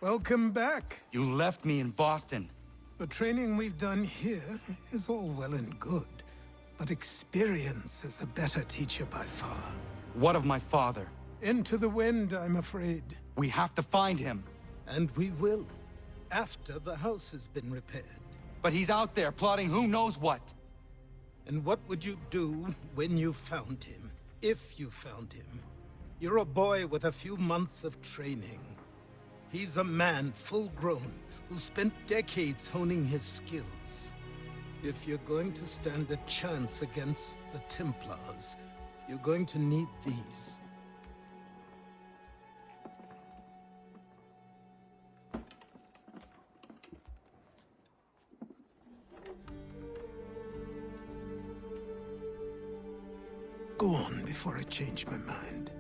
Welcome back. You left me in Boston. The training we've done here is all well and good, but experience is a better teacher by far. What of my father? Into the wind, I'm afraid. We have to find him. And we will, after the house has been repaired. But he's out there plotting who knows what. And what would you do when you found him? If you found him? You're a boy with a few months of training. He's a man, full grown, who spent decades honing his skills. If you're going to stand a chance against the Templars, you're going to need these. Go on before I change my mind.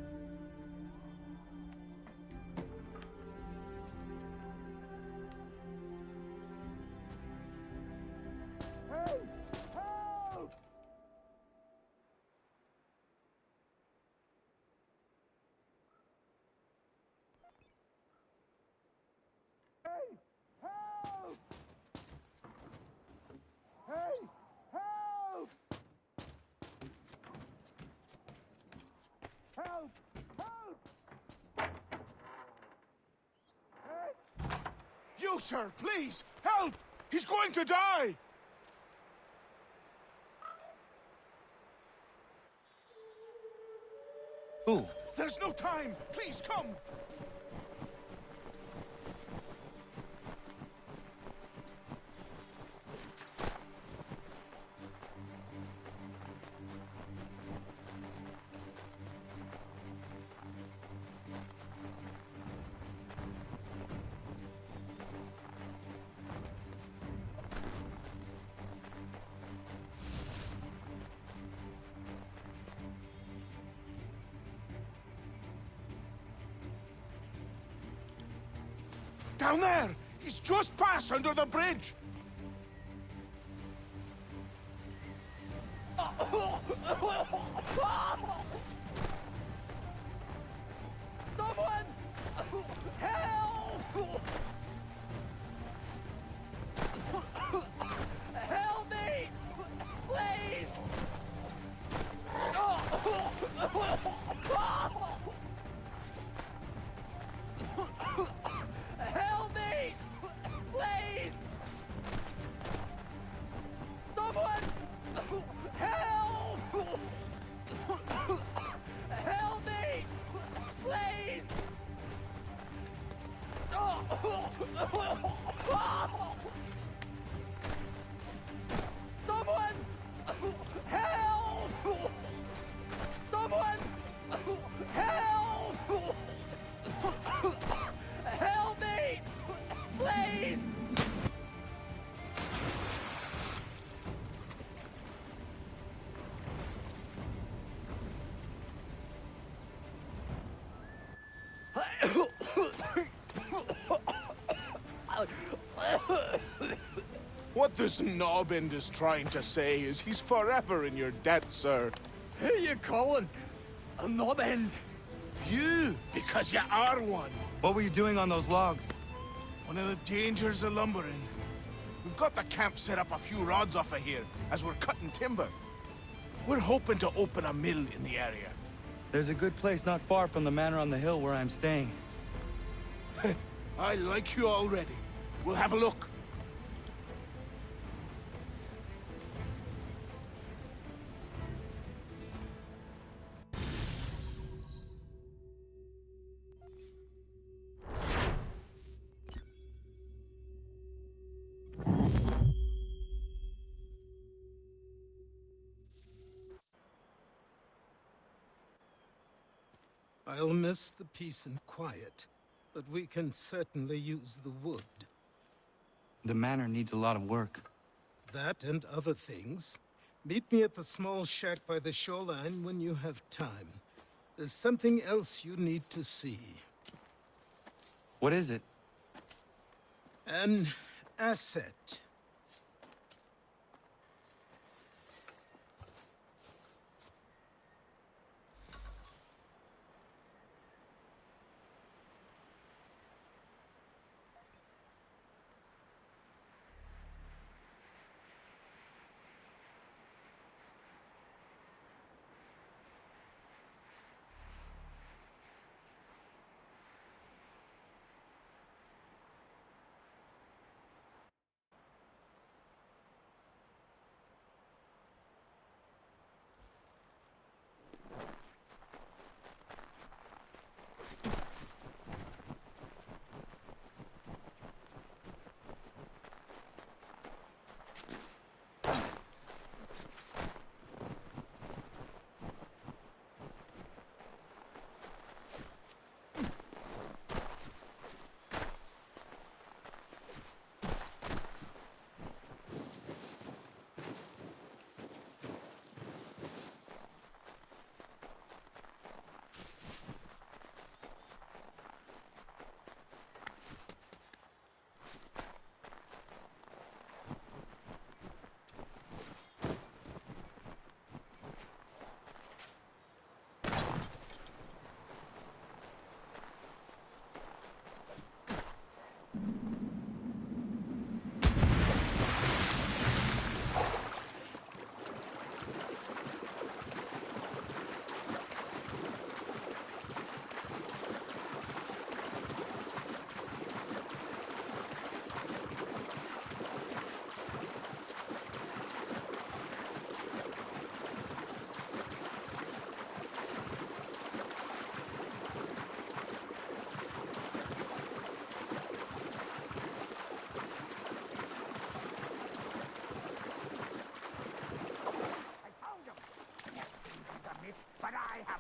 You, sir, please, help! He's going to die! Who? There's no time! Please, come! Down there! He's just passed under the bridge! Someone! Help! Help me! Please! Help me! Please! Someone! Help! Help me! Please! Someone! Help! Someone! Help! Help me! Please! What this knobend is trying to say is he's forever in your debt, sir. Who you calling? A knobend? You, because you are one. What were you doing on those logs? One of the dangers of lumbering. We've got the camp set up a few rods off of here, as we're cutting timber. We're hoping to open a mill in the area. There's a good place not far from the manor on the hill where I'm staying. I like you already. We'll have a look. I'll miss the peace and quiet, but we can certainly use the wood. The manor needs a lot of work. That and other things. Meet me at the small shack by the shoreline when you have time. There's something else you need to see. What is it? An asset.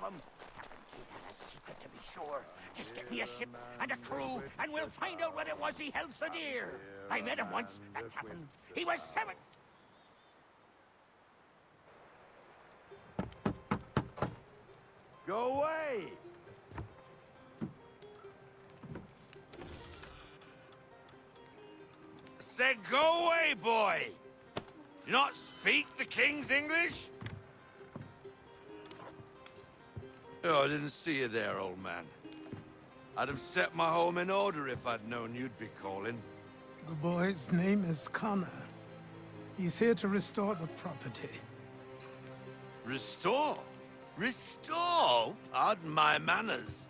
him. Captain Kidd had a secret, to be sure. Just get me a ship and a crew, and we'll find out what it was he held so dear. I met him once, that captain. He was 7. Go away! Said go away, boy! Do you not speak the King's English? Oh, I didn't see you there, old man. I'd have set my home in order if I'd known you'd be calling. The boy's name is Connor. He's here to restore the property. Restore? Restore? Pardon my manners.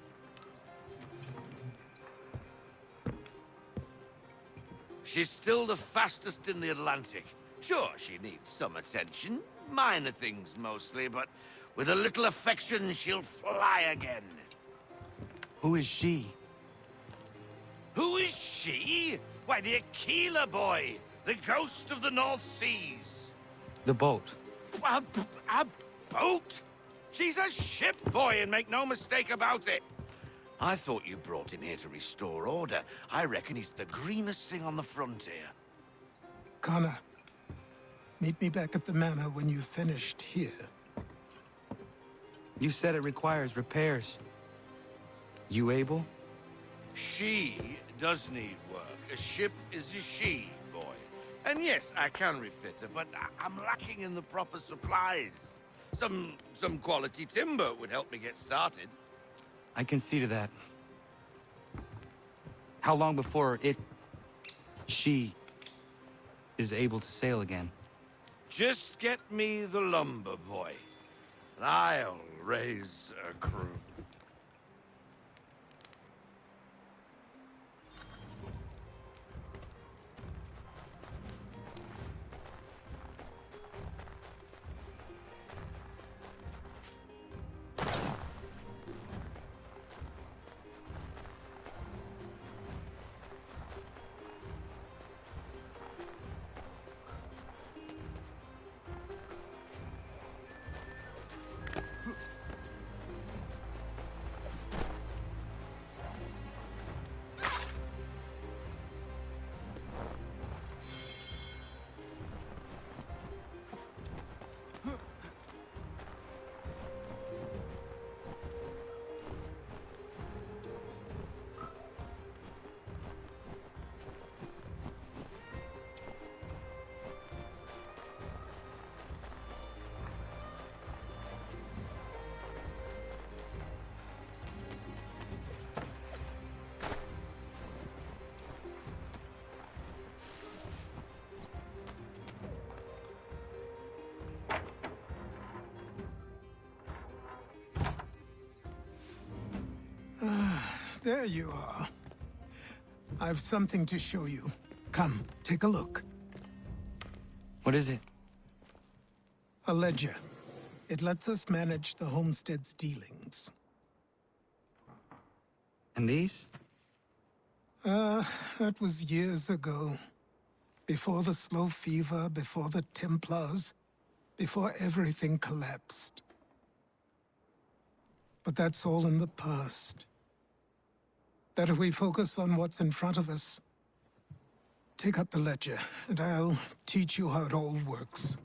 She's still the fastest in the Atlantic. Sure, she needs some attention. Minor things mostly, but with a little affection, she'll fly again. Who is she? Who is she? Why, the Aquila boy, the ghost of the North Seas. The boat. A boat? She's a ship, boy, and make no mistake about it. I thought you brought him here to restore order. I reckon he's the greenest thing on the frontier. Connor, meet me back at the manor when you've finished here. You said it requires repairs. You able? She does need work. A ship is a she, boy. And yes, I can refit her, but I'm lacking in the proper supplies. Some quality timber would help me get started. I can see to that. How long before she is able to sail again? Just get me the lumber, boy, and I'll raise a crew. There you are. I've something to show you. Come, take a look. What is it? A ledger. It lets us manage the homestead's dealings. And these? That was years ago. Before the slow fever, before the Templars, before everything collapsed. But that's all in the past. Better we focus on what's in front of us. Take up the ledger, and I'll teach you how it all works.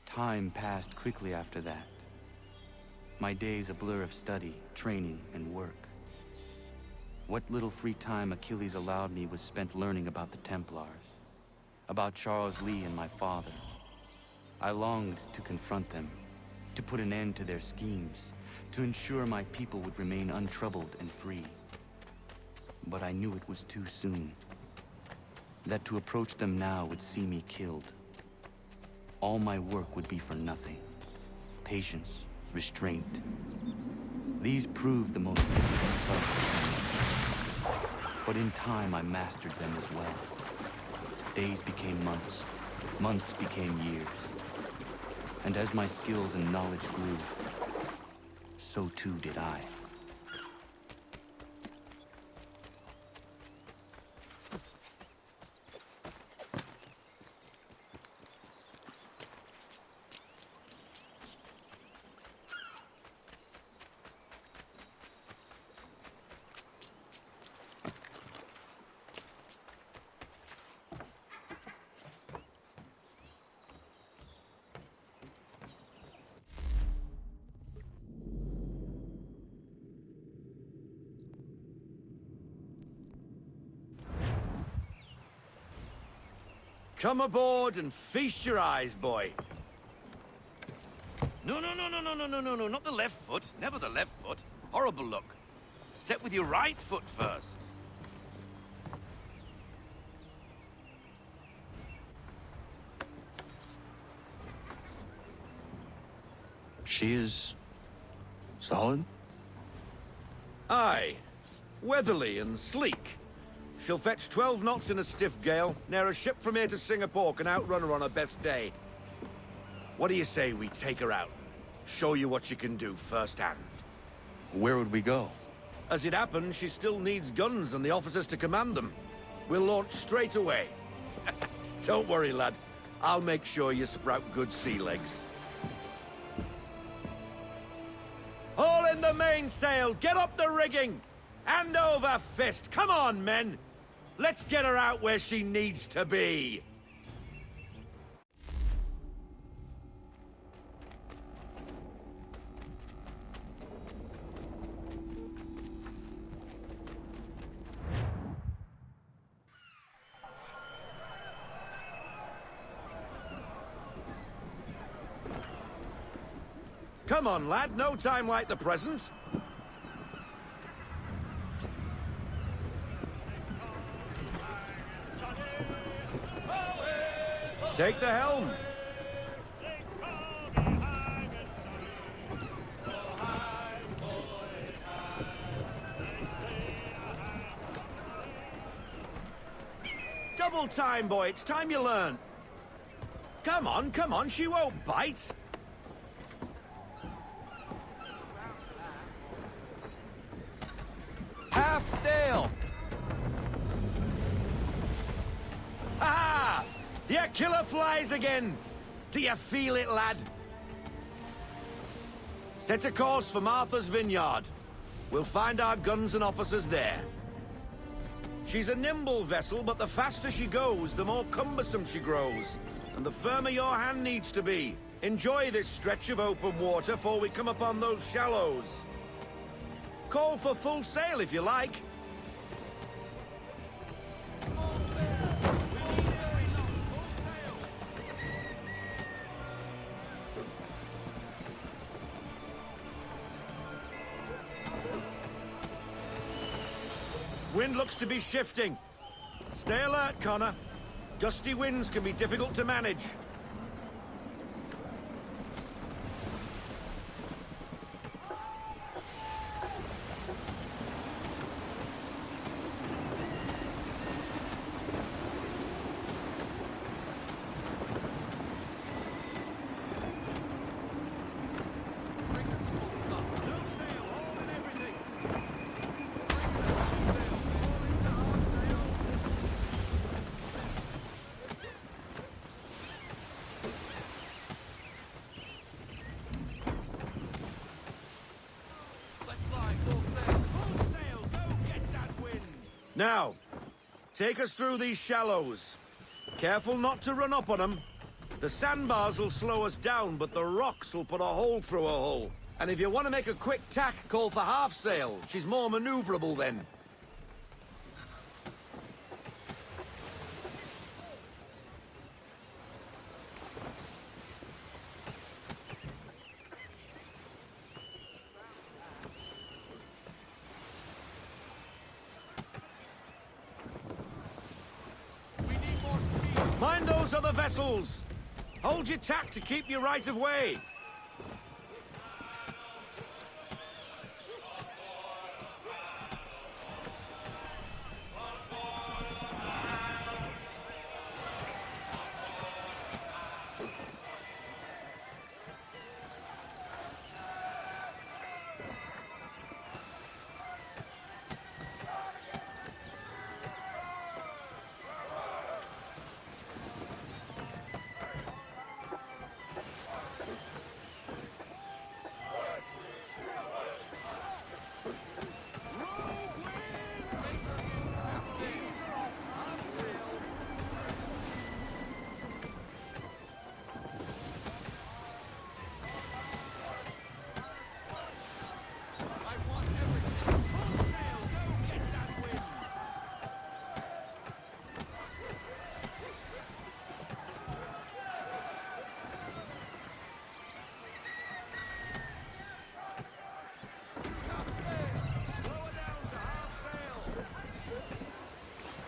Time passed quickly after that. My days a blur of study, training, and work. What little free time Achilles allowed me was spent learning about the Templars, about Charles Lee and my father. I longed to confront them, to put an end to their schemes, to ensure my people would remain untroubled and free. But I knew it was too soon. That to approach them now would see me killed. All my work would be for nothing. Patience, restraint. These proved the most difficult subjects. But in time I mastered them as well. Days became months, months became years. And as my skills and knowledge grew, so too did I. Come aboard and feast your eyes, boy. No, not the left foot. Never the left foot. Horrible look. Step with your right foot first. She is... solid? Aye. Weatherly and sleek. She'll fetch 12 knots in a stiff gale, ne'er a ship from here to Singapore can outrun her on her best day. What do you say we take her out? Show you what she can do firsthand. Where would we go? As it happens, she still needs guns and the officers to command them. We'll launch straight away. Don't worry, lad. I'll make sure you sprout good sea legs. Haul in the mainsail! Get up the rigging! Hand over fist! Come on, men! Let's get her out where she needs to be! Come on, lad. No time like the present. Take the helm. Double time, boy. It's time you learn. Come on. She won't bite. Half sail! Ah! The killer flies again! Do you feel it, lad? Set a course for Martha's Vineyard. We'll find our guns and officers there. She's a nimble vessel, but the faster she goes, the more cumbersome she grows. And the firmer your hand needs to be. Enjoy this stretch of open water before we come upon those shallows. Call for full sail if you like. Wind looks to be shifting. Stay alert, Connor. Gusty winds can be difficult to manage. Now, take us through these shallows. Careful not to run up on them. The sandbars will slow us down, but the rocks will put a hole through a hull. And if you want to make a quick tack, call for half sail. She's more maneuverable then. other vessels! Hold your tack to keep your right of way!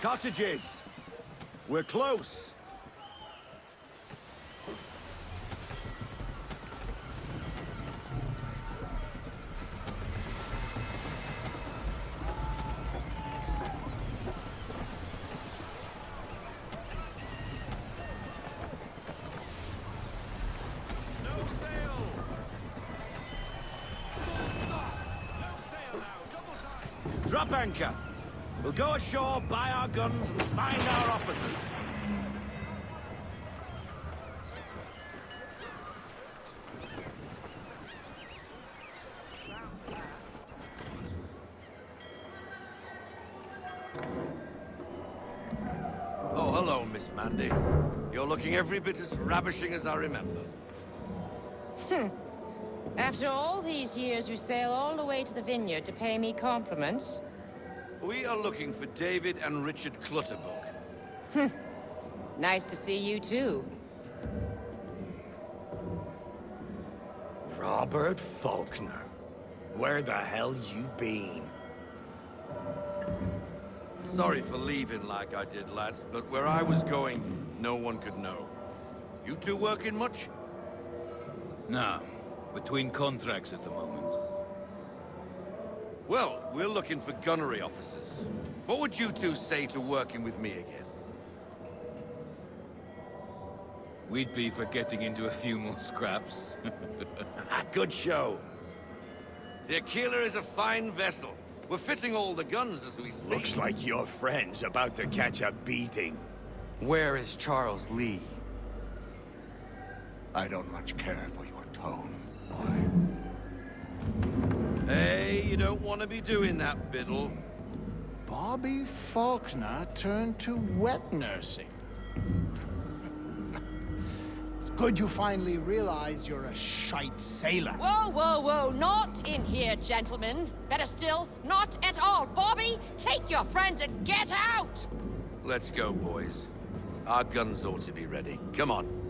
Cottages! We're close! Drop anchor! We'll go ashore, buy our guns, and find our officers. Oh, hello, Miss Mandy. You're looking every bit as ravishing as I remember. After all these years, you sail all the way to the vineyard to pay me compliments? We are looking for David and Richard Clutterbuck. Nice to see you, too. Robert Faulkner. Where the hell you been? Sorry for leaving like I did, lads, but where I was going, no one could know. You two working much? No. Between contracts at the moment. Well, we're looking for gunnery officers. What would you two say to working with me again? We'd be for getting into a few more scraps. Good show. The Aquila is a fine vessel. We're fitting all the guns as we speak. Looks like your friend's about to catch a beating. Where is Charles Lee? I don't much care for your tone, boy. Hey, you don't want to be doing that, Biddle. Bobby Faulkner turned to wet nursing. It's good you finally realize you're a shite sailor. Whoa, whoa, whoa, not in here, gentlemen. Better still, not at all. Bobby, take your friends and get out! Let's go, boys. Our guns ought to be ready. Come on.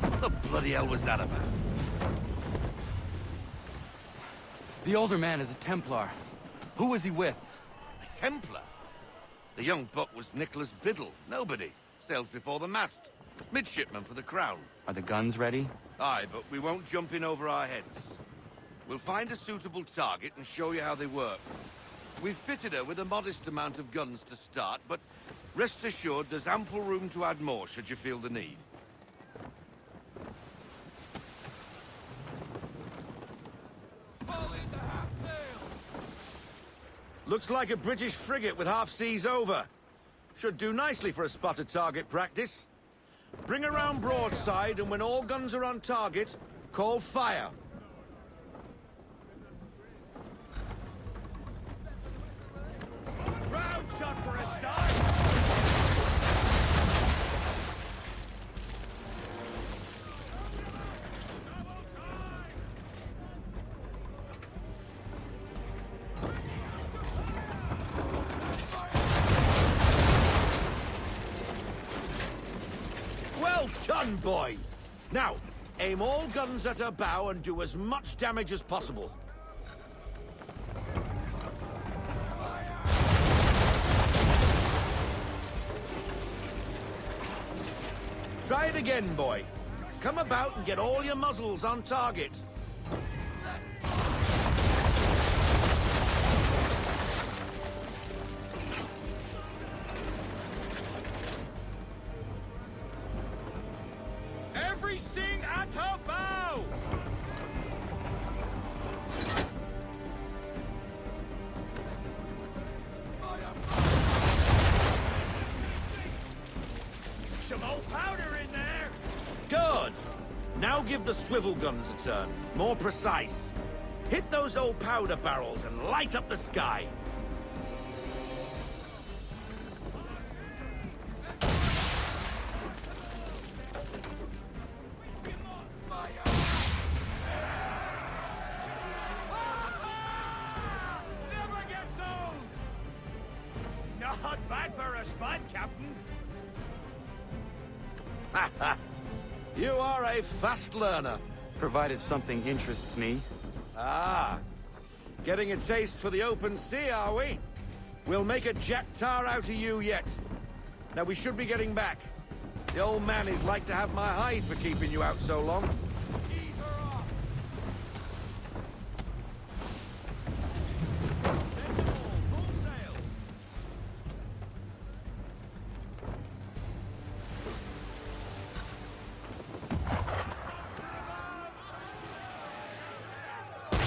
What the bloody hell was that about? The older man is a Templar. Who was he with? A Templar? The young buck was Nicholas Biddle. Nobody. Sails before the mast. Midshipman for the Crown. Are the guns ready? Aye, but we won't jump in over our heads. We'll find a suitable target and show you how they work. We've fitted her with a modest amount of guns to start, but rest assured there's ample room to add more should you feel the need. Looks like a British frigate with half seas over. Should do nicely for a spotted target practice. Bring around broadside, and when all guns are on target, call fire. Round shot for a start! Well done, boy! Now, aim all guns at her bow and do as much damage as possible. Try it again, boy. Come about and get all your muzzles on target. Everything at her bow! Some old powder in there! Good! Now give the swivel guns a turn. More precise. Hit those old powder barrels and light up the sky. Never gets old! Not bad for a spud, Captain. You are a fast learner. Provided something interests me. Ah, getting a taste for the open sea, are we? We'll make a jack tar out of you yet. Now we should be getting back. The old man is like to have my hide for keeping you out so long.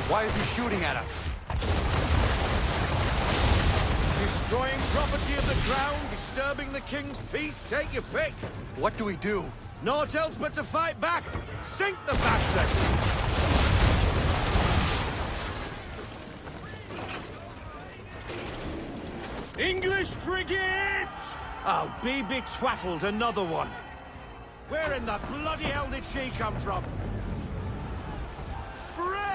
Why is he shooting at us? Destroying property of the crown, disturbing the king's peace, take your pick. What do we do? Naught else but to fight back. Sink the bastard! English frigate! I'll be betwattled, another one. Where in the bloody hell did she come from? Brace!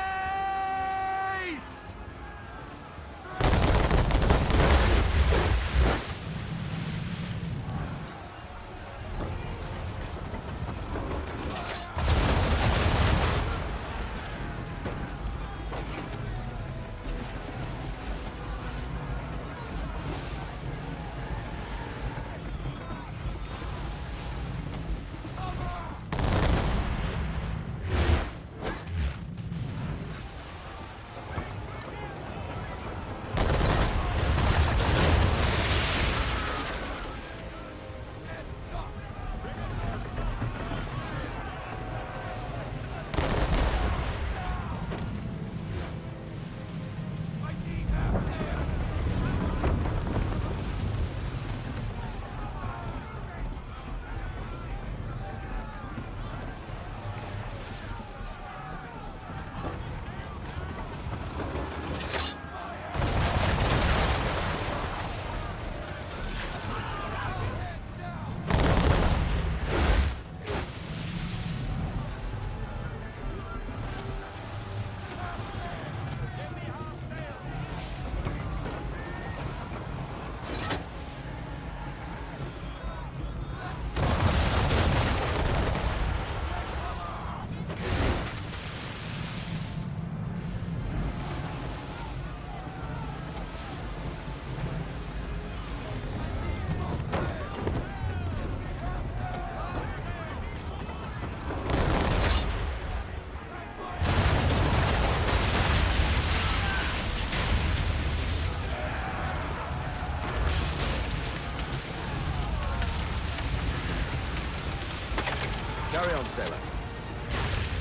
Carry on, sailor.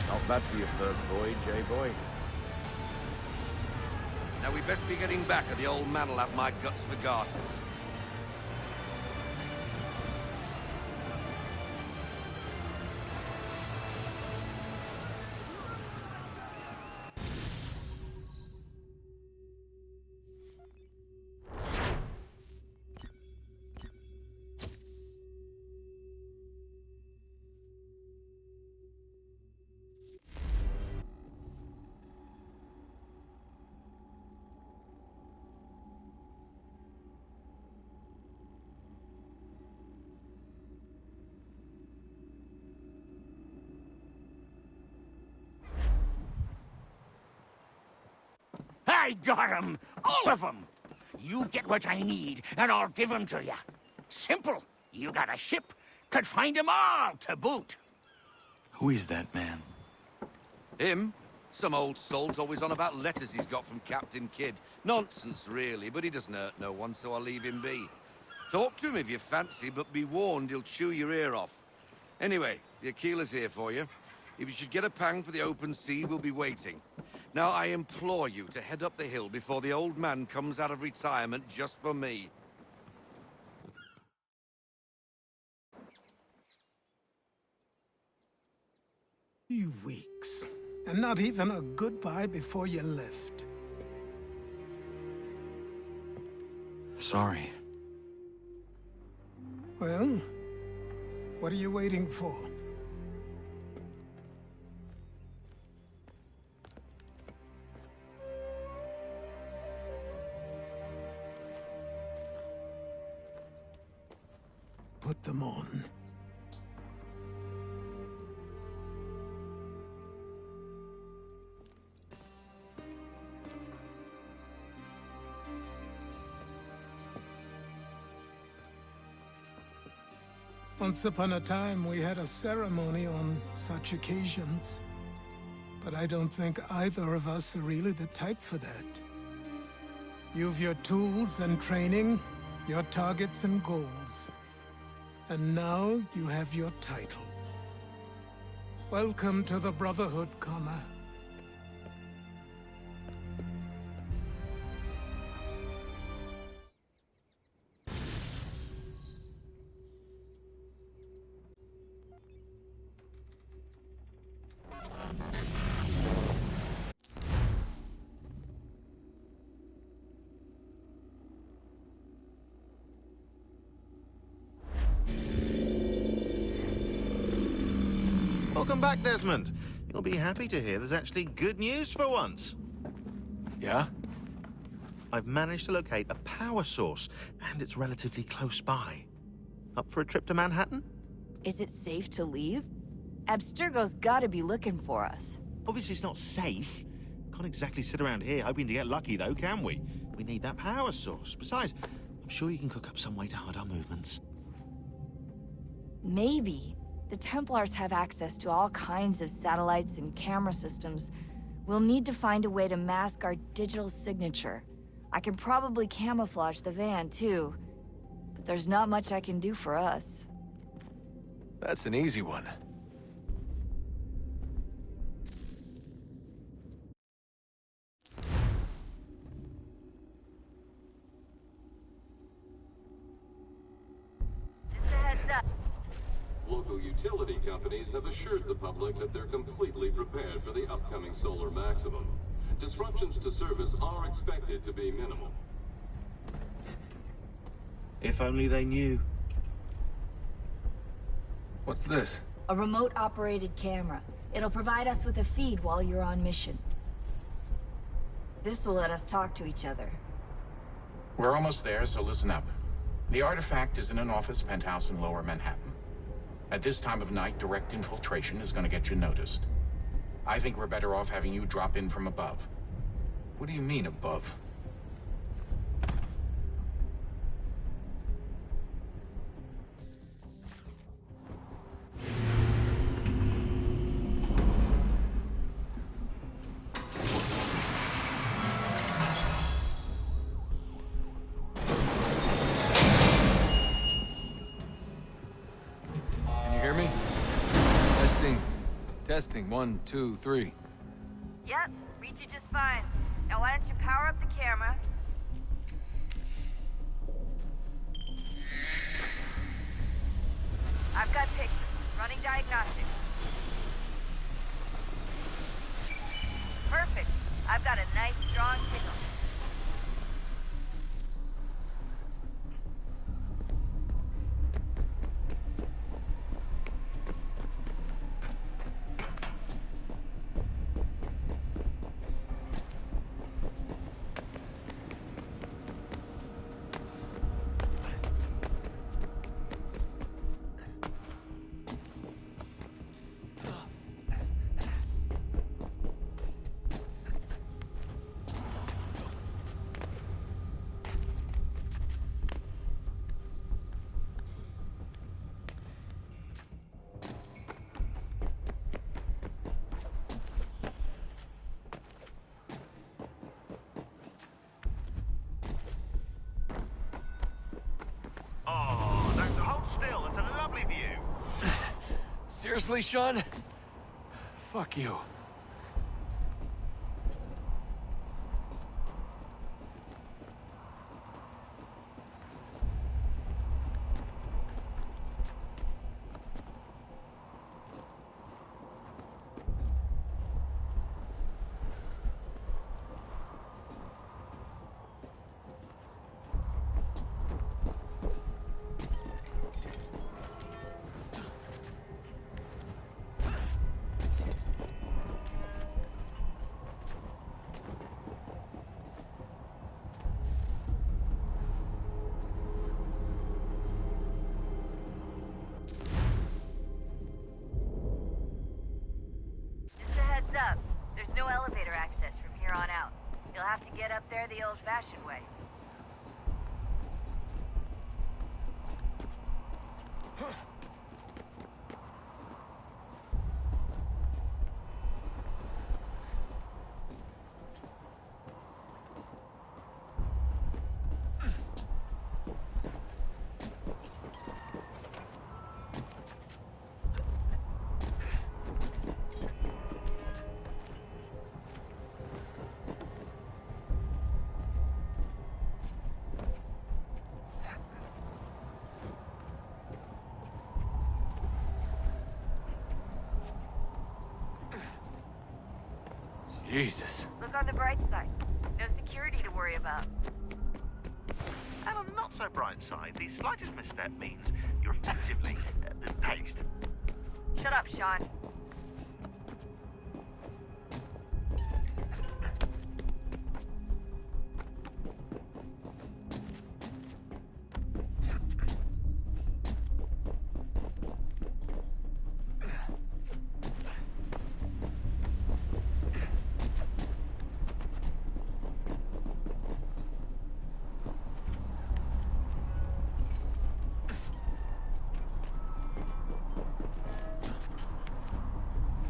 Not bad for your first voyage, eh, boy? Now we best be getting back, or the old man'll have my guts for garters. I got 'em! All of 'em! You get what I need, and I'll give 'em to you. Simple. You got a ship, could find 'em all to boot. Who is that man? Him? Some old salt's always on about letters he's got from Captain Kidd. Nonsense, really, but he doesn't hurt no one, so I'll leave him be. Talk to him if you fancy, but be warned he'll chew your ear off. Anyway, the Aquila's here for you. If you should get a pang for the open sea, we'll be waiting. Now, I implore you to head up the hill before the old man comes out of retirement just for me. 3 weeks. And not even a goodbye before you left. Sorry. Well, what are you waiting for? Put them on. Once upon a time, we had a ceremony on such occasions. But I don't think either of us are really the type for that. You've your tools and training, your targets and goals. And now you have your title. Welcome to the Brotherhood, Connor. Welcome back, Desmond. You'll be happy to hear there's actually good news for once. Yeah? I've managed to locate a power source, and it's relatively close by. Up for a trip to Manhattan? Is it safe to leave? Abstergo's gotta be looking for us. Obviously it's not safe. Can't exactly sit around here hoping to get lucky, though, can we? We need that power source. Besides, I'm sure you can cook up some way to hide our movements. Maybe. The Templars have access to all kinds of satellites and camera systems. We'll need to find a way to mask our digital signature. I can probably camouflage the van, too. But there's not much I can do for us. That's an easy one. Just a heads up. Local utility companies have assured the public that they're completely prepared for the upcoming solar maximum. Disruptions to service are expected to be minimal. If only they knew. What's this? A remote-operated camera. It'll provide us with a feed while you're on mission. This will let us talk to each other. We're almost there, so listen up. The artifact is in an office penthouse in Lower Manhattan. At this time of night, direct infiltration is going to get you noticed. I think we're better off having you drop in from above. What do you mean, above? Testing, 1, 2, 3. Yep, read you just fine. Now why don't you power up the camera? I've got pictures. Running diagnostics. Perfect. I've got a nice, strong signal. Seriously, Sean? Fuck you. Just a heads up. There's no elevator access from here on out. You'll have to get up there the old-fashioned way. Jesus. Look on the bright side. No security to worry about. And on the not so bright side, the slightest misstep means you're effectively paste. Shut up, Sean.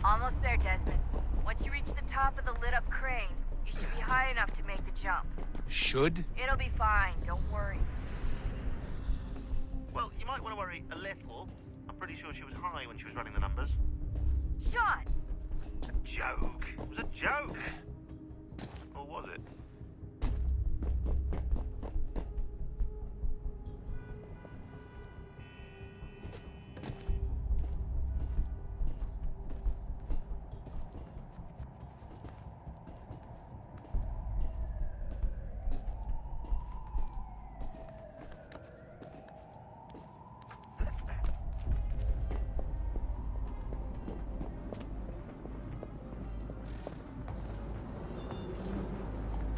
Almost there, Desmond. Once you reach the top of the lit-up crane, you should be high enough to make the jump. Should? It'll be fine, don't worry. Well, you might want to worry a little. I'm pretty sure she was high when she was running the numbers. Sean! A joke. It was a joke. Or was it?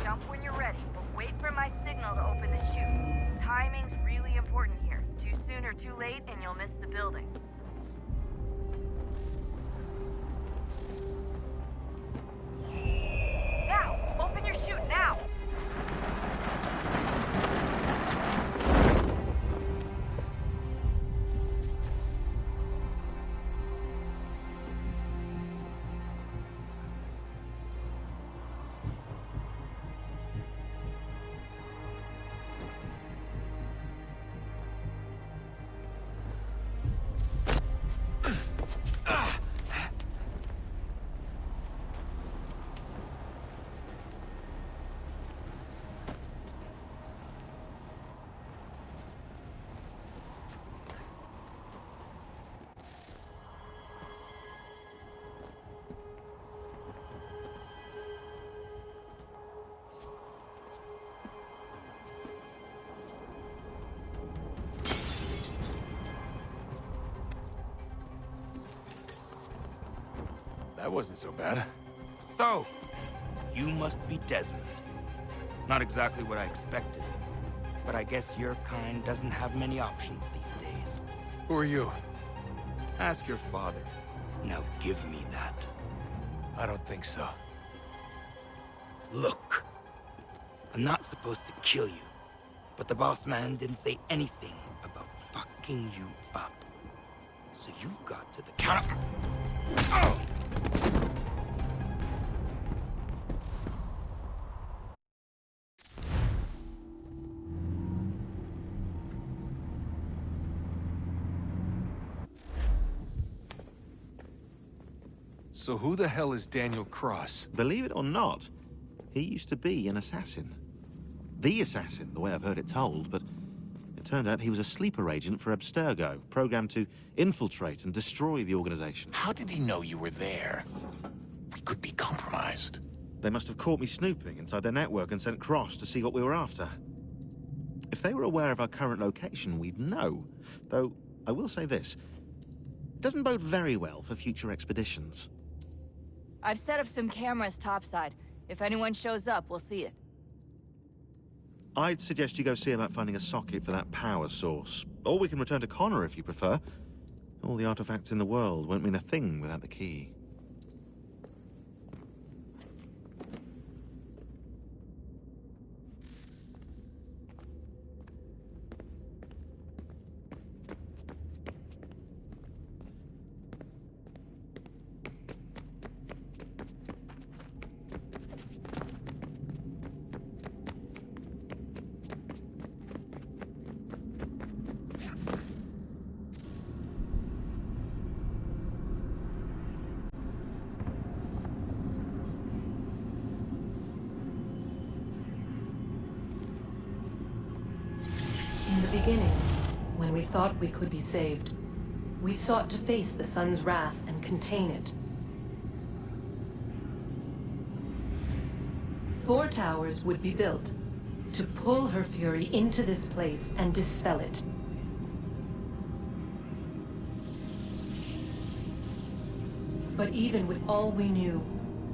Jump when you're ready, but wait for my signal to open the chute. Timing's really important here. Too soon or too late, and you'll miss the building. Now! Open your chute, now! That wasn't so bad. So, you must be Desmond. Not exactly what I expected, but I guess your kind doesn't have many options these days. Who are you? Ask your father. Now give me that. I don't think so. Look, I'm not supposed to kill you, but the boss man didn't say anything about fucking you up. So you got to the counter. Oh! So who the hell is Daniel Cross? Believe it or not, he used to be an assassin. The assassin, the way I've heard it told, but it turned out he was a sleeper agent for Abstergo, programmed to infiltrate and destroy the organization. How did he know you were there? We could be compromised. They must have caught me snooping inside their network and sent Cross to see what we were after. If they were aware of our current location, we'd know. Though, I will say this. It doesn't bode very well for future expeditions. I've set up some cameras topside. If anyone shows up, we'll see it. I'd suggest you go see about finding a socket for that power source. Or we can return to Connor if you prefer. All the artifacts in the world won't mean a thing without the key. In the beginning, when we thought we could be saved, we sought to face the sun's wrath and contain it. 4 towers would be built to pull her fury into this place and dispel it. But even with all we knew,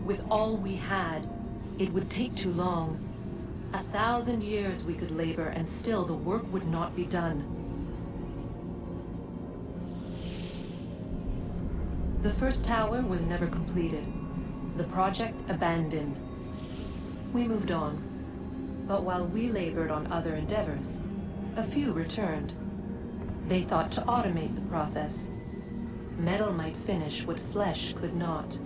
with all we had, it would take too long. 1,000 years we could labor, and still the work would not be done. The first tower was never completed. The project abandoned. We moved on. But while we labored on other endeavors, a few returned. They thought to automate the process. Metal might finish what flesh could not.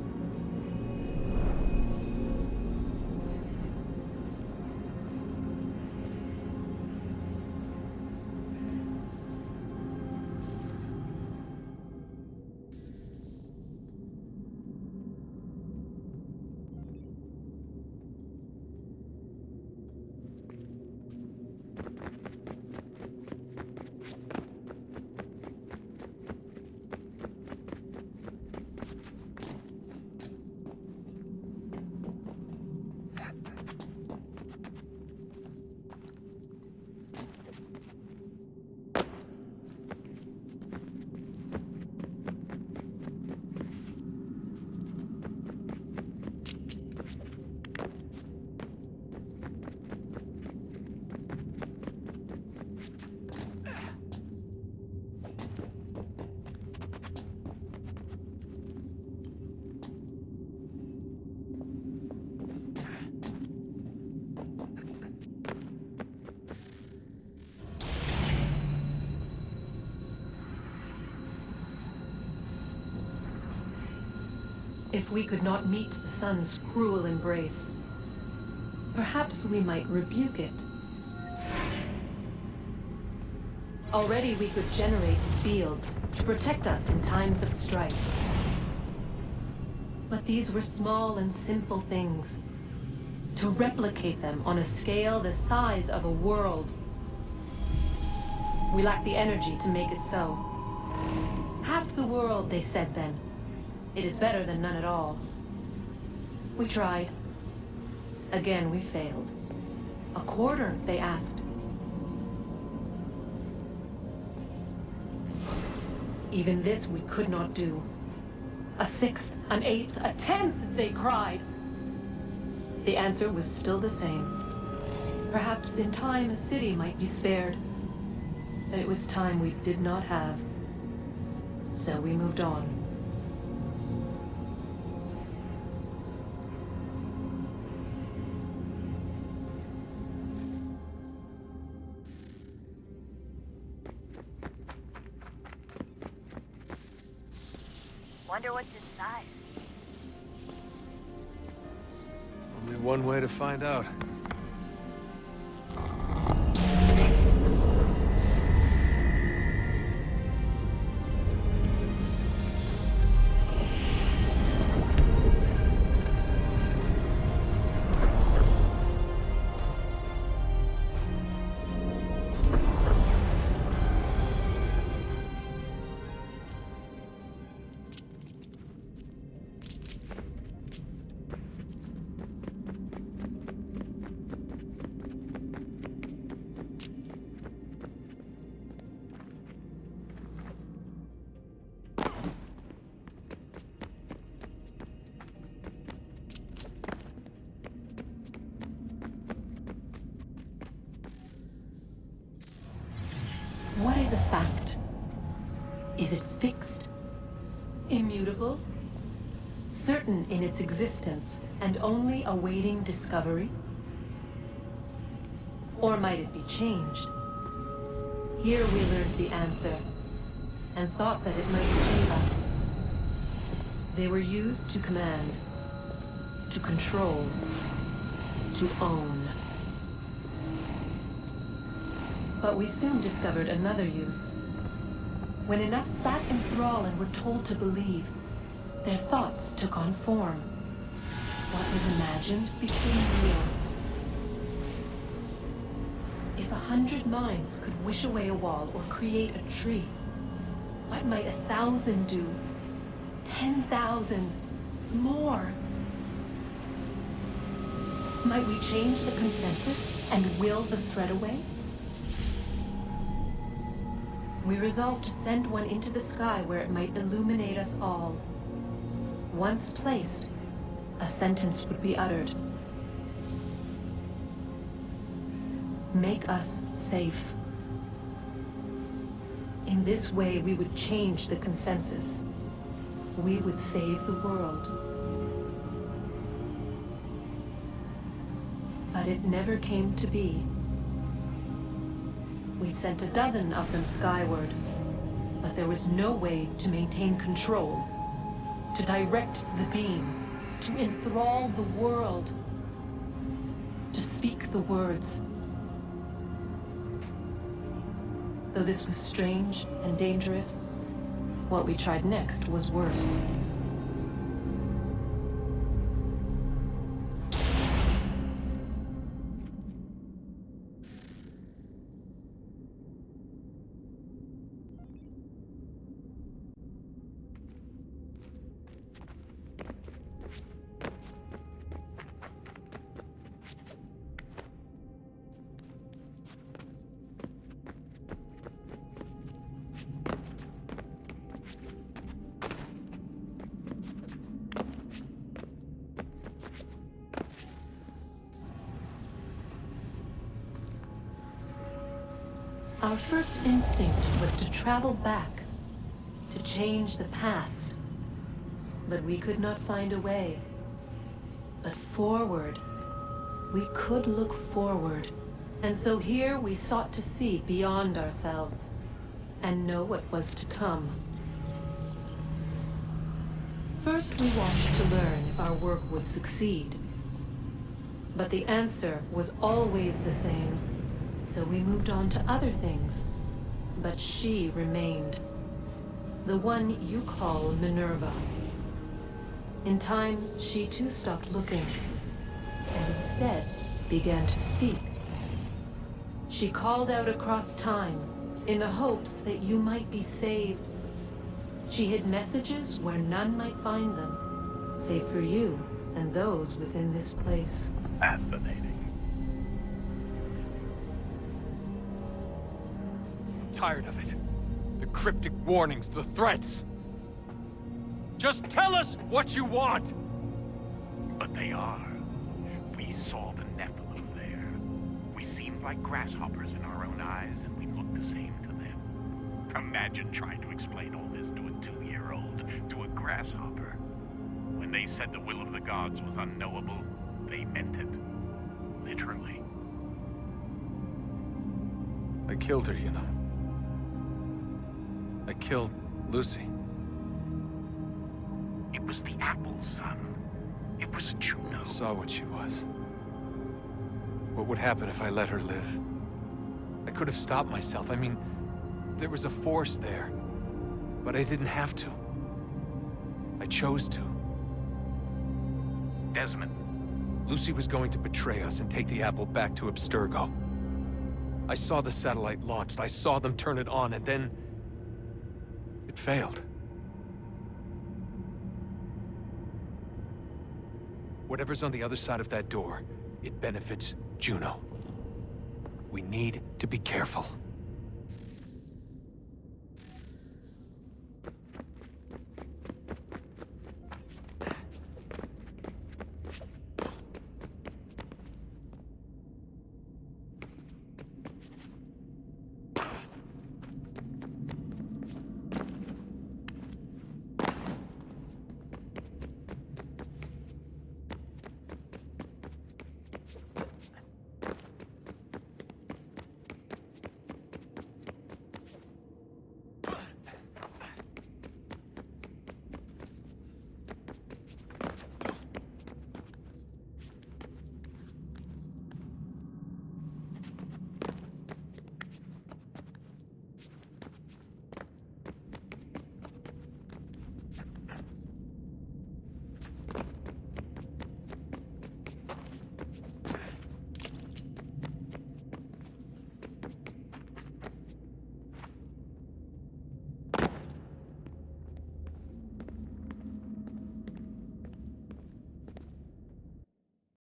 If we could not meet the sun's cruel embrace, perhaps we might rebuke it. Already we could generate fields to protect us in times of strife. But these were small and simple things. To replicate them on a scale the size of a world, we lack the energy to make it so. Half the world, they said then. It is better than none at all. We tried. Again, we failed. A quarter, they asked. Even this we could not do. A 6th, an 8th, a 10th, they cried. The answer was still the same. Perhaps in time a city might be spared. But it was time we did not have. So we moved on. Wonder what's inside. Only one way to find out. Is it fixed? Immutable? Certain in its existence, and only awaiting discovery? Or might it be changed? Here we learned the answer, and thought that it might save us. They were used to command, to control, to own. But we soon discovered another use. When enough sat in thrall and were told to believe, their thoughts took on form. What was imagined became real. If 100 minds could wish away a wall or create a tree, what might 1,000 do? 10,000? More? Might we change the consensus and will the thread away? We resolved to send one into the sky where it might illuminate us all. Once placed, a sentence would be uttered. Make us safe. In this way, we would change the consensus. We would save the world. But it never came to be. We sent a dozen of them skyward, but there was no way to maintain control, to direct the beam, to enthrall the world, to speak the words. Though this was strange and dangerous, what we tried next was worse. Our first instinct was to travel back, to change the past. But we could not find a way. But forward, we could look forward. And so here we sought to see beyond ourselves, and know what was to come. First we watched to learn if our work would succeed. But the answer was always the same. So we moved on to other things, but she remained. The one you call Minerva. In time, she too stopped looking, and instead began to speak. She called out across time, in the hopes that you might be saved. She hid messages where none might find them, save for you and those within this place. Fascinating. Tired of it. The cryptic warnings, the threats. Just tell us what you want! But they are. We saw the Nephilim there. We seemed like grasshoppers in our own eyes, and we looked the same to them. Imagine trying to explain all this to a 2-year-old, to a grasshopper. When they said the will of the gods was unknowable, they meant it. Literally. I killed her, you know. I killed Lucy. It was the apple, son. It was Juno. I saw what she was. What would happen if I let her live? I could have stopped myself. I mean, there was a force there. But I didn't have to. I chose to. Desmond. Lucy was going to betray us and take the apple back to Abstergo. I saw the satellite launched. I saw them turn it on, and then it failed. Whatever's on the other side of that door, it benefits Juno. We need to be careful.